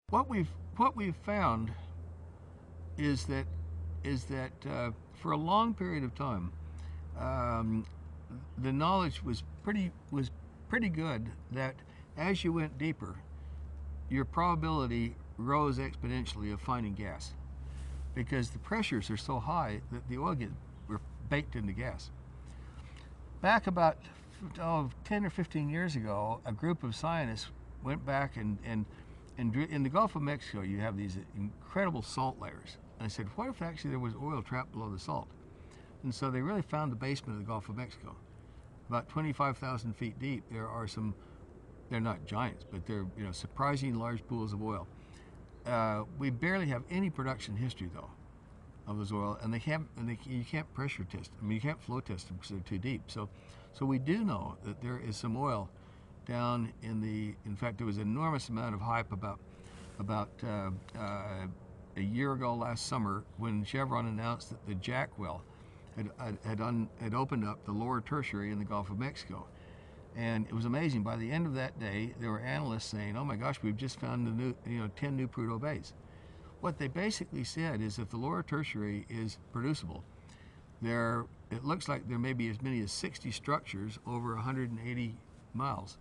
What we've found is that for a long period of time, um, the knowledge was pretty good that as you went deeper, your probability rose exponentially of finding gas because the pressures are so high that the oil gets baked into gas. Back about 10 or 15 years ago, a group of scientists went back and in the Gulf of Mexico, you have these incredible salt layers. And I said, what if actually there was oil trapped below the salt? And so they really found the basement of the Gulf of Mexico. About 25,000 feet deep, there are some, they're not giants, but they're surprisingly large pools of oil. We barely have any production history though of this oil, and you can't pressure test. I mean, you can't flow test them because they're too deep. So we do know that there is some oil down in the. In fact, there was an enormous amount of hype about a year ago last summer when Chevron announced that the Jack well had opened up the lower tertiary in the Gulf of Mexico. And it was amazing. By the end of that day, there were analysts saying, "Oh my gosh, we've just found 10 new Prudhoe bays." What they basically said is if the lower tertiary is producible, it looks like there may be as many as 60 structures over 180 miles.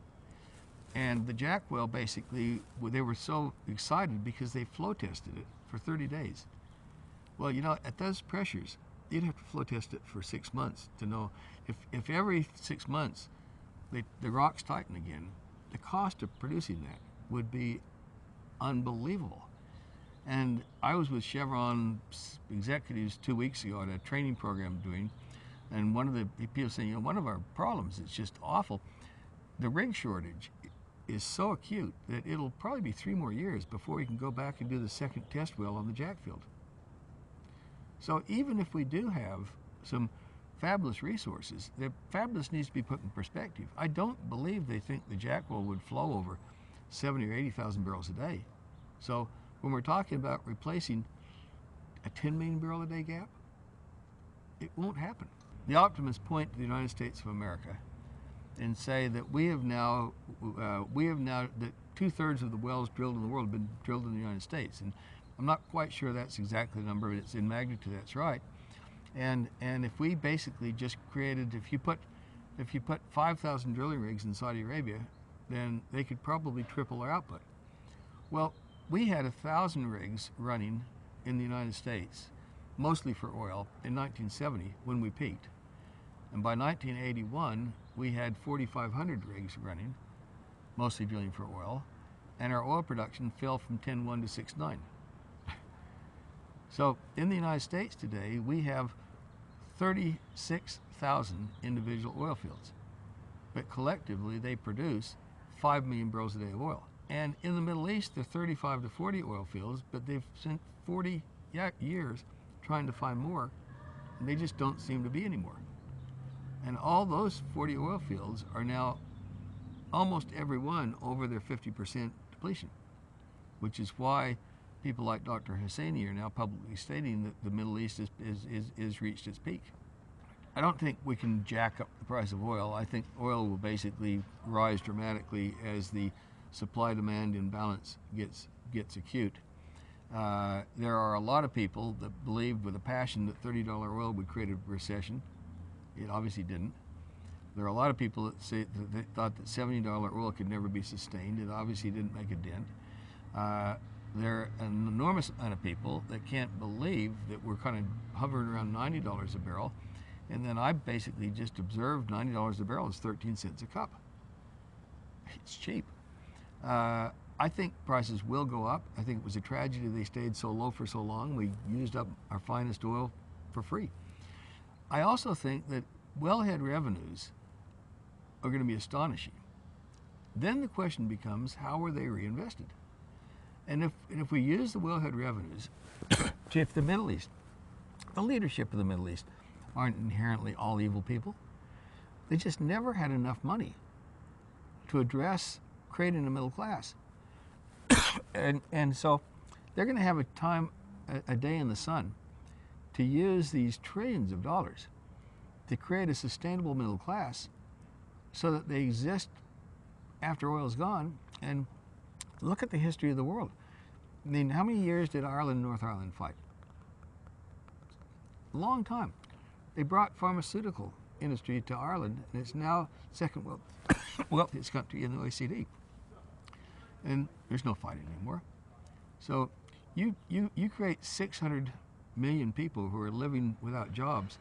And the Jack well, basically, they were so excited because they flow tested it for 30 days. Well, at those pressures, you'd have to flow test it for 6 months to know if every 6 months the rocks tighten again, the cost of producing that would be unbelievable. And I was with Chevron executives 2 weeks ago at a training program doing, and one of the people saying, one of our problems is just awful. The rig shortage is so acute that it'll probably be 3 more years before we can go back and do the second test well on the Jack field. So even if we do have some fabulous resources, the fabulous needs to be put in perspective. I don't believe they think the Jack well would flow over 70 or 80,000 barrels a day. So when we're talking about replacing a 10 million barrel a day gap, it won't happen. The optimists point to the United States of America and say that we have now that 2/3 of the wells drilled in the world have been drilled in the United States. And I'm not quite sure that's exactly the number, but it's in magnitude, that's right. And if we basically just created, if you put 5,000 drilling rigs in Saudi Arabia, then they could probably triple our output. Well, we had 1,000 rigs running in the United States, mostly for oil, in 1970 when we peaked. And by 1981, we had 4,500 rigs running, mostly drilling for oil, and our oil production fell from 10.1 to 6.9. So in the United States today, we have 36,000 individual oil fields, but collectively they produce 5 million barrels a day of oil. And in the Middle East, there are 35 to 40 oil fields, but they've spent 40 years trying to find more, and they just don't seem to be anymore. And all those 40 oil fields are now, almost every one, over their 50% depletion, which is why people like Dr. Husseini are now publicly stating that the Middle East is reached its peak. I don't think we can jack up the price of oil. I think oil will basically rise dramatically as the supply-demand imbalance gets acute. There are a lot of people that believed with a passion that $30 oil would create a recession. It obviously didn't. There are a lot of people that say that they thought that $70 oil could never be sustained. It obviously didn't make a dent. There are an enormous amount of people that can't believe that we're kind of hovering around $90 a barrel. And then I basically just observed $90 a barrel is 13 cents a cup. It's cheap. I think prices will go up. I think it was a tragedy they stayed so low for so long. We used up our finest oil for free. I also think that wellhead revenues are going to be astonishing. Then the question becomes, how are they reinvested? And if we use the wellhead revenues, if the Middle East, the leadership of the Middle East, aren't inherently all evil people, they just never had enough money to address creating a middle class. and so they're going to have a day in the sun to use these trillions of dollars to create a sustainable middle class so that they exist after oil is gone. And look at the history of the world. I mean, how many years did Ireland and North Ireland fight? A long time. They brought pharmaceutical industry to Ireland, and it's now second wealthiest country in the OECD. And there's no fighting anymore. So you create 600 million people who are living without jobs,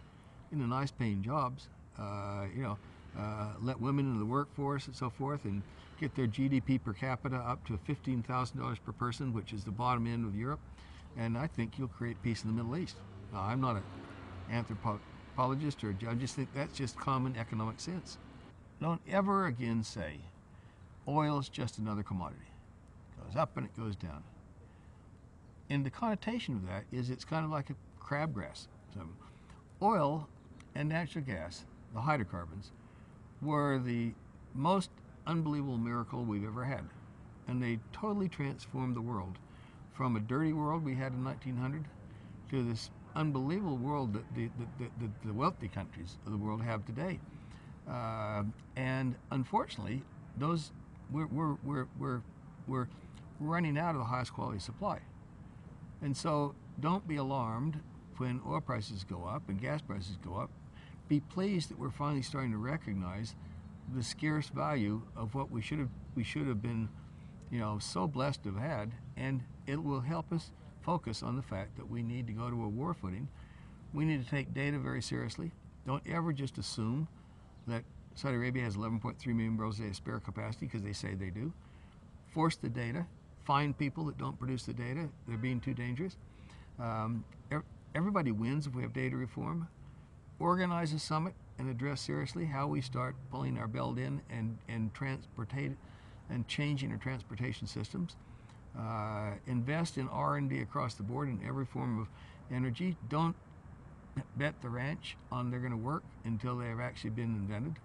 nice paying jobs, let women into the workforce and so forth, and get their GDP per capita up to $15,000 per person, which is the bottom end of Europe. And I think you'll create peace in the Middle East. Now, I'm not an anthropologist or a judge. I just think that's just common economic sense. Don't ever again say, oil's just another commodity. It goes up and it goes down. And the connotation of that is it's kind of like a crabgrass. So oil and natural gas, the hydrocarbons, were the most unbelievable miracle we've ever had. And they totally transformed the world from a dirty world we had in 1900 to this unbelievable world that the wealthy countries of the world have today. And unfortunately, those we're running out of the highest quality supply. And so don't be alarmed when oil prices go up and gas prices go up. Be pleased that we're finally starting to recognize the scarce value of what we should have been, so blessed to have had, and it will help us focus on the fact that we need to go to a war footing. We need to take data very seriously. Don't ever just assume that Saudi Arabia has 11.3 million barrels a day of spare capacity because they say they do. Force the data. Find people that don't produce the data. They're being too dangerous. Everybody wins if we have data reform. Organize a summit and address seriously how we start pulling our belt in and changing our transportation systems. Invest in R&D across the board in every form of energy. Don't bet the ranch on they're going to work until they have actually been invented.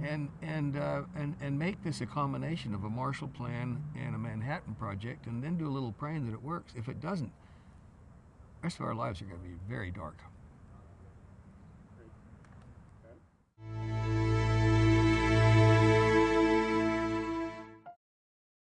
And make this a combination of a Marshall Plan and a Manhattan Project, and then do a little praying that it works. If it doesn't, the rest of our lives are going to be very dark.